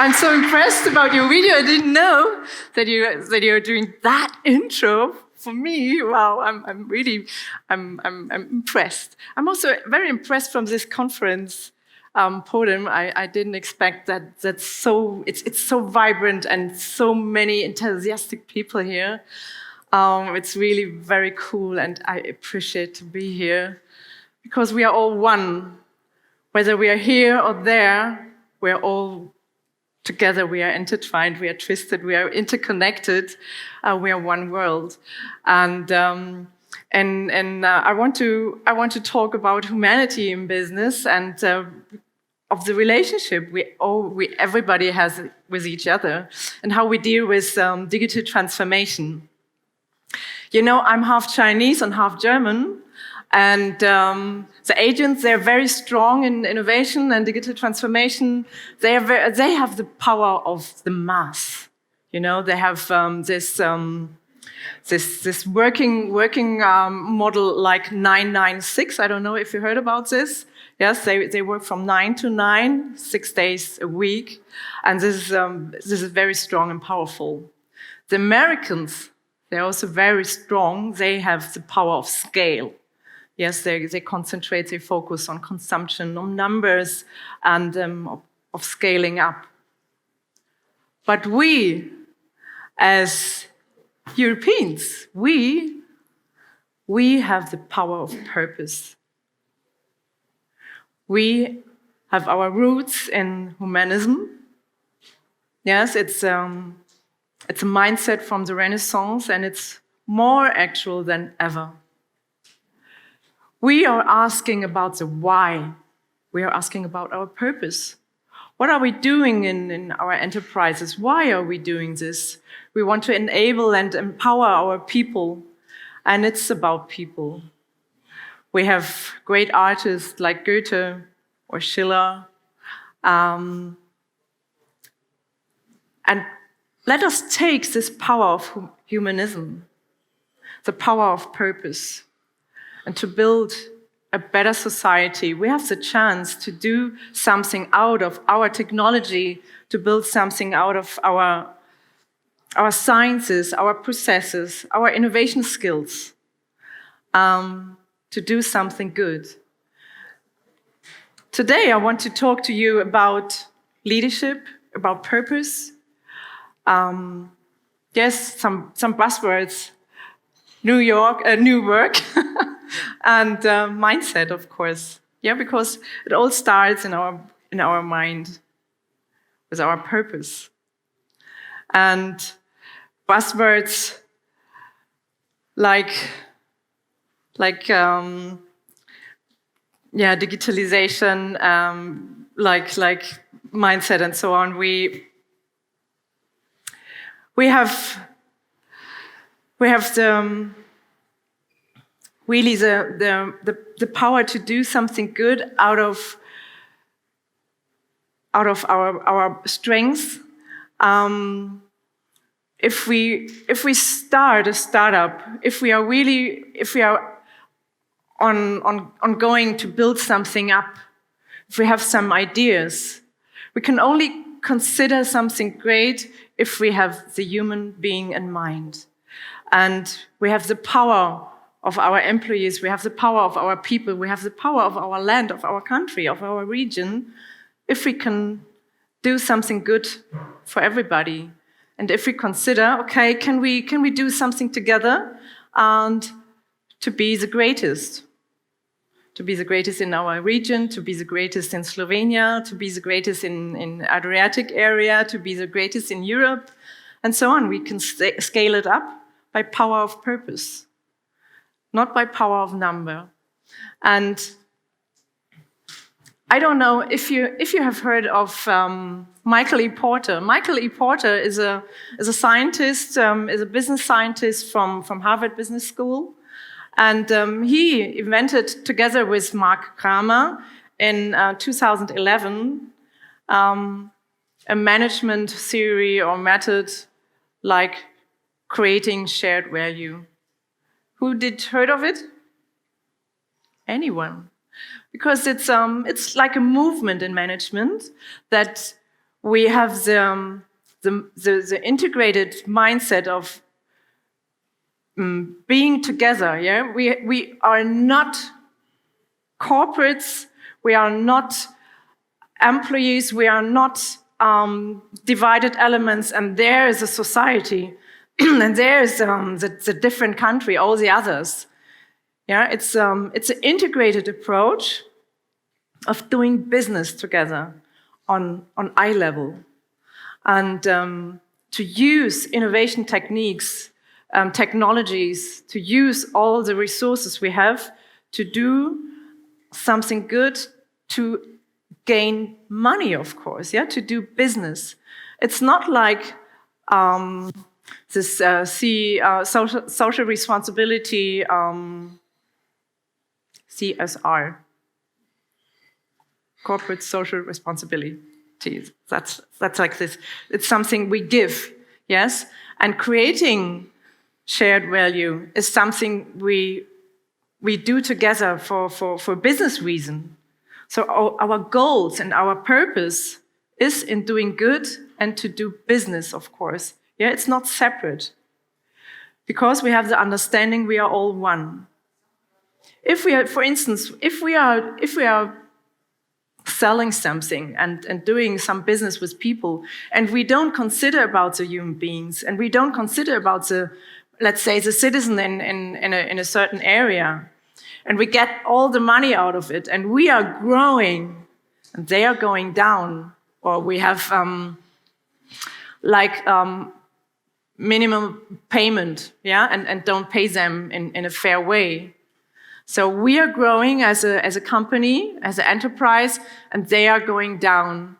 I'm so impressed about your video. I didn't know that you're doing that intro for me. Wow, I'm really impressed. I'm also very impressed from this conference, PODIM. I didn't expect that. It's so vibrant and so many enthusiastic people here. It's really very cool, and I appreciate to be here because we are all one. Whether we are here or there, we are all together. We are intertwined. We are twisted. We are interconnected. We are one world, and I want to talk about humanity in business and of the relationship everybody has with each other, and how we deal with digital transformation. You know, I'm half Chinese and half German, and the agents, they're very strong in innovation and digital transformation. They have the power of the mass. You know, they have this working model like 996. I don't know if you heard about this. Yes, they work from 9 to 9, 6 days a week, and this is very strong and powerful. The Americans, they're also very strong. They have the power of scale. Yes, they concentrate, they focus on consumption, on numbers, and of scaling up. But we, as Europeans, we have the power of purpose. We have our roots in humanism. Yes, it's a mindset from the Renaissance, and it's more actual than ever. We are asking about the why. We are asking about our purpose. What are we doing in our enterprises? Why are we doing this? We want to enable and empower our people, and it's about people. We have great artists like Goethe or Schiller. And let us take this power of humanism, the power of purpose, and to build a better society. We have the chance to do something out of our technology, to build something out of our sciences, our processes, our innovation skills, to do something good. Today, I want to talk to you about leadership, about purpose. Yes, some buzzwords, New work, and mindset, of course. Yeah, because it all starts in our mind with our purpose. And buzzwords like digitalization, like mindset, and so on. We have really the power to do something good out of our strengths. If we start a startup, if we are on going to build something up, if we have some ideas, we can only consider something great if we have the human being in mind. And we have the power of our employees, we have the power of our people, we have the power of our land, of our country, of our region, if we can do something good for everybody. And if we consider, okay, can we do something together and to be the greatest? To be the greatest in our region, to be the greatest in Slovenia, to be the greatest in Adriatic area, to be the greatest in Europe, and so on. We can scale it up by power of purpose, not by power of number. And I don't know if you have heard of Michael E. Porter. Michael E. Porter is a scientist, is a business scientist from Harvard Business School. And he invented, together with Mark Kramer, in 2011, a management theory or method like creating shared value. Who heard of it? Anyone? Because it's like a movement in management that we have the integrated mindset of being together. Yeah, we are not corporates, we are not employees, we are not divided elements, and there is a society, and there is the different country, all the others. Yeah, it's an integrated approach of doing business together on eye level, and to use innovation techniques, technologies, to use all the resources we have to do something good, to gain money, of course, yeah, to do business. It's not like this social responsibility, CSR, corporate social responsibility. That's like this. It's something we give, yes? And creating shared value is something we do together for business reason. So our goals and our purpose is in doing good and to do business, of course. Yeah, it's not separate. Because we have the understanding we are all one. If we are, for instance, if we are selling something and doing some business with people, and we don't consider about the human beings, and we don't consider about the, let's say, the citizen in a certain area, and we get all the money out of it, and we are growing, and they are going down, or we have minimum payment, yeah, and don't pay them in a fair way. So we are growing as a company, as an enterprise, and they are going down.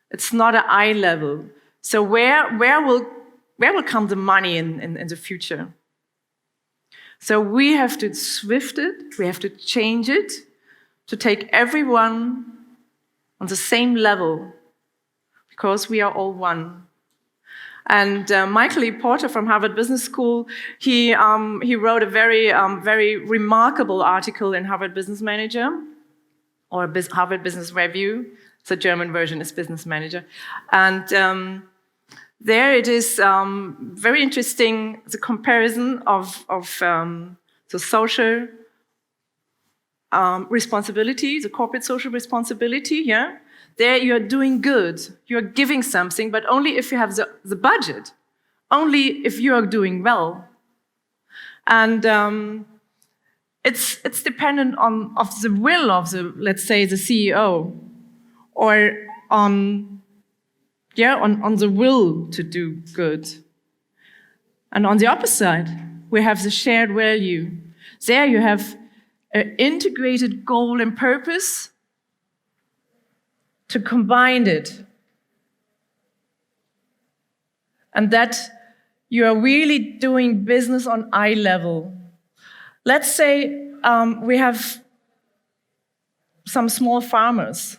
It's not an eye level. So where will come the money in the future? So we have to shift it, we have to change it, to take everyone on the same level, because we are all one. And Michael E. Porter from Harvard Business School, he wrote a very remarkable article in Harvard Business Manager, or Harvard Business Review. The German version is Business Manager. And there it is very interesting, the comparison of the social responsibility, the corporate social responsibility, yeah? There you are doing good, you are giving something, but only if you have the budget, only if you are doing well. And it's dependent on the will of the, let's say, the CEO, or on the will to do good. And on the opposite, we have the shared value. There you have an integrated goal and purpose to combine it. And that you are really doing business on eye level. Let's say we have some small farmers.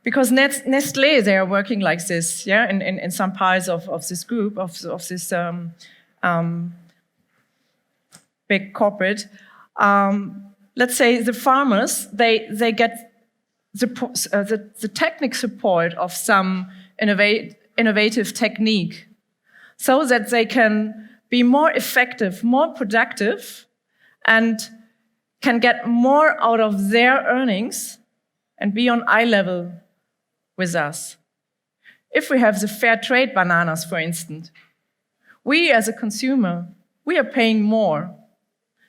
Because Nestlé, they are working like this, yeah, in some parts of this group, of this big corporate. Let's say the farmers, they get the technical support of some innovative technique, so that they can be more effective, more productive, and can get more out of their earnings and be on eye level with us. If we have the fair trade bananas, for instance, we as a consumer, we are paying more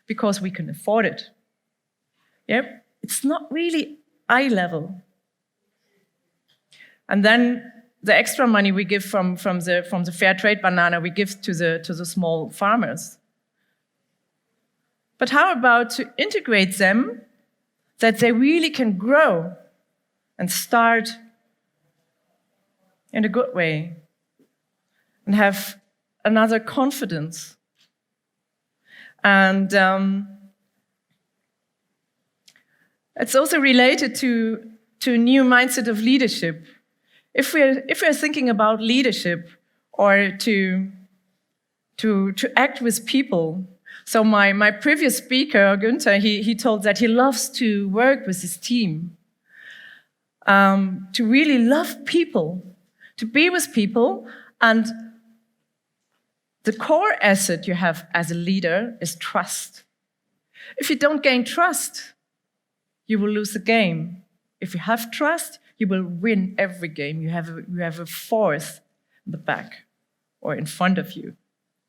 because we can afford it. Yep, it's not really eye level. And then the extra money we give from the fair trade banana, we give to the small farmers. But how about to integrate them that they really can grow and start in a good way and have another confidence? And it's also related to a new mindset of leadership. If we're thinking about leadership or to act with people, so my previous speaker, Günther, he told that he loves to work with his team. to really love people, to be with people. And the core asset you have as a leader is trust. If you don't gain trust, you will lose the game. If you have trust, you will win every game. You have a force in the back or in front of you.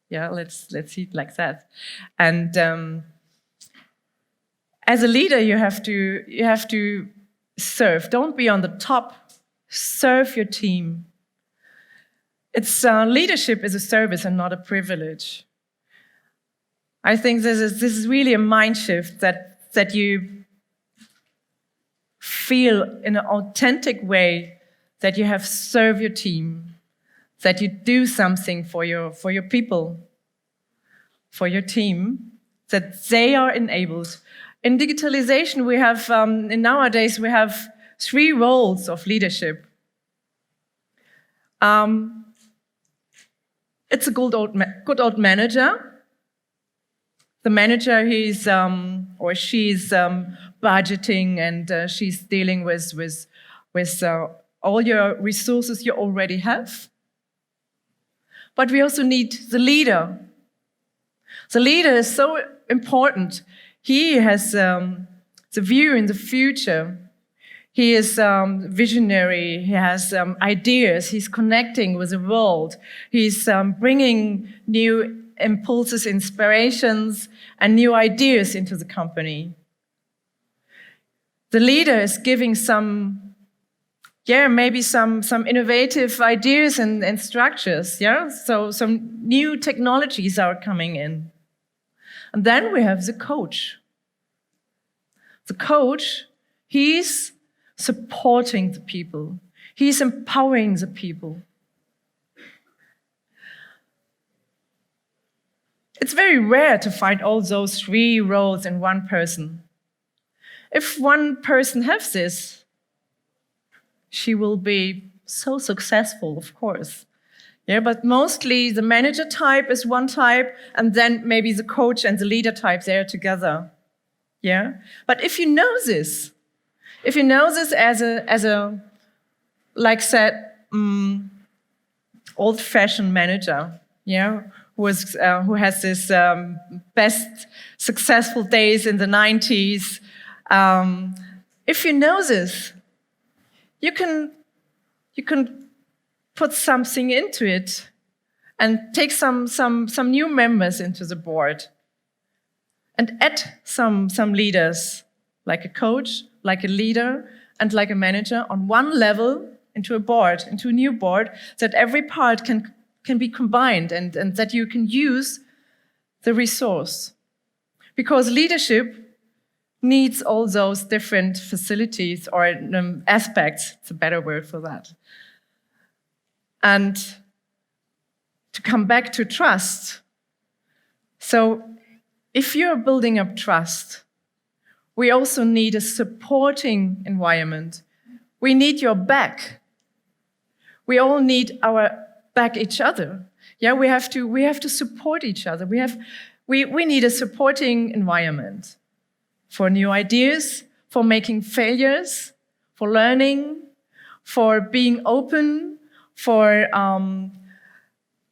Yeah, let's see it like that. And as a leader, you have to serve. Don't be on the top. Serve your team. It's leadership is a service and not a privilege. I think this is really a mind shift that you feel in an authentic way that you have served your team, that you do something for your people, for your team, that they are enabled. In digitalization, we have nowadays we have 3 roles of leadership. It's a good old manager. The manager, he's or she's budgeting and she's dealing with all your resources you already have. But we also need the leader. The leader is so important. He has the view in the future. He is visionary. He has ideas. He's connecting with the world. He's bringing new impulses, inspirations, and new ideas into the company. The leader is giving maybe some innovative ideas and structures, So some new technologies are coming in. And then we have the coach. The coach, he's supporting the people. He's empowering the people. It's very rare to find all those 3 roles in one person. If one person has this, she will be so successful, of course. But mostly the manager type is one type, and then maybe the coach and the leader type, they are together. But if you know this as a like said, old-fashioned manager, who has this best successful days in the 90s. If you know this, you can put something into it and take some new members into the board and add some leaders, like a coach, like a leader, and like a manager on one level into a new board, that every part can be combined and that you can use the resource. Because leadership needs all those different facilities or aspects, it's a better word for that. And to come back to trust. So if you're building up trust, we also need a supporting environment. We need your back. We all need back each other. We have to support each other. We need a supporting environment for new ideas, for making failures, for learning, for being open, for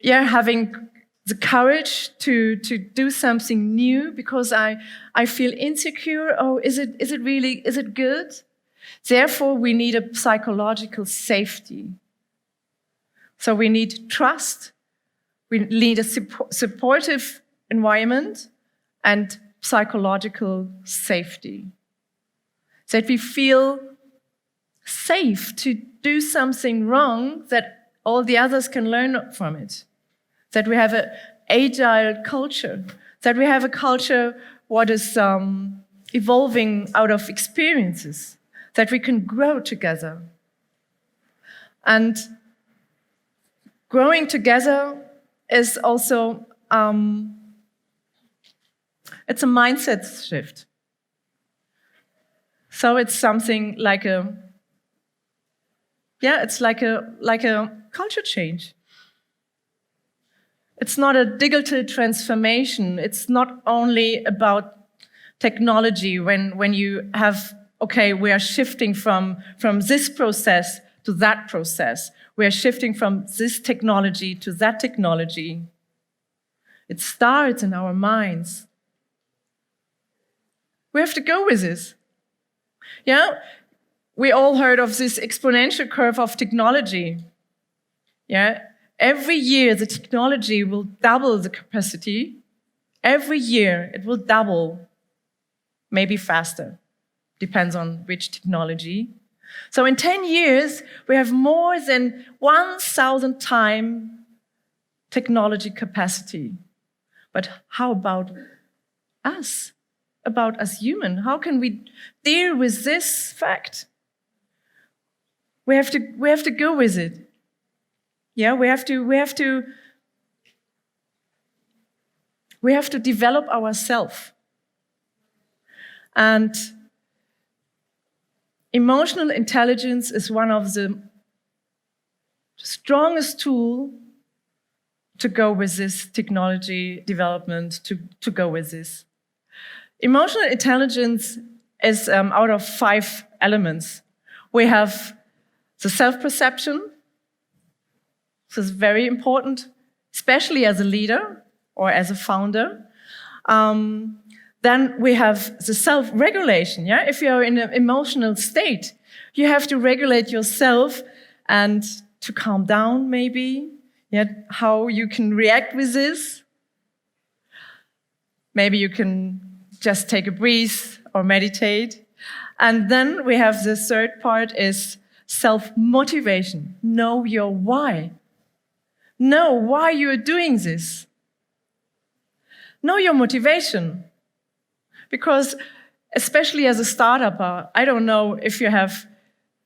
having the courage to do something new because I feel insecure. Oh, is it good? Therefore, we need a psychological safety. So we need trust, we need a supportive environment and psychological safety. That we feel safe to do something wrong, that all the others can learn from it. That we have an agile culture, that we have a culture what is evolving out of experiences, that we can grow together. And growing together is also, it's a mindset shift. So it's something like it's like a culture change. It's not a digital transformation. It's not only about technology when you have okay, we are shifting from this process to that process. We are shifting from this technology to that technology. It starts in our minds. We have to go with this. Yeah? We all heard of this exponential curve of technology. Yeah? Every year, the technology will double the capacity. Every year, it will double, maybe faster. Depends on which technology. So in 10 years, we have more than 1,000 times technology capacity. But how about us? About us human? How can we deal with this fact? We have to go with it. Yeah, we have to develop ourselves. And emotional intelligence is one of the strongest tools to go with this technology development, to go with this. Emotional intelligence is out of 5 elements. We have the self-perception. This is very important, especially as a leader or as a founder. Then we have the self-regulation. Yeah? If you're in an emotional state, you have to regulate yourself and to calm down, maybe. Yeah? How you can react with this. Maybe you can just take a breath or meditate. And then we have the third part is self-motivation. Know your why. Know why you're doing this. Know your motivation. Because especially as a startup, I don't know if you have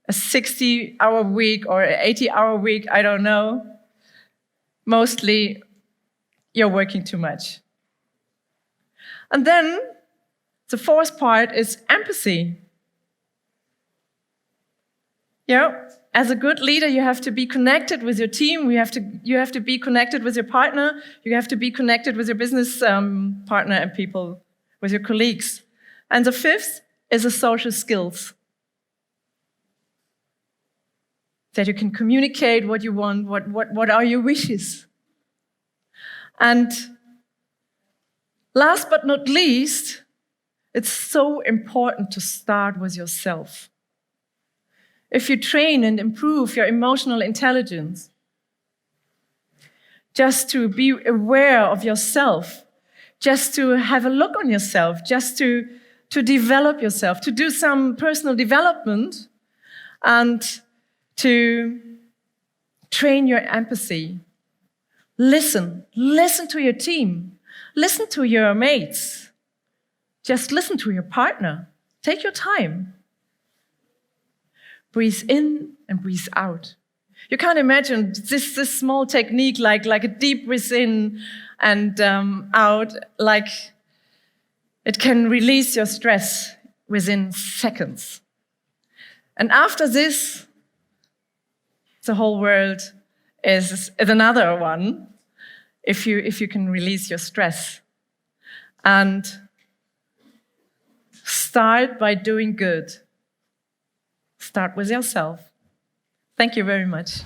a 60-hour week or an 80-hour week, I don't know. Mostly, you're working too much. And then, the fourth part is empathy. Yeah, as a good leader, you have to be connected with your team. You have to be connected with your partner. You have to be connected with your business partner and people, with your colleagues. And the fifth is the social skills. That you can communicate what you want, what are your wishes. And last but not least, it's so important to start with yourself. If you train and improve your emotional intelligence, just to be aware of yourself, just to have a look on yourself, just to develop yourself, to do some personal development, and to train your empathy. Listen to your team, listen to your mates, just listen to your partner. Take your time. Breathe in and breathe out. You can't imagine this small technique like a deep breath in and out, like it can release your stress within seconds. And after this, the whole world is another one, if you can release your stress. And start by doing good. Start with yourself. Thank you very much.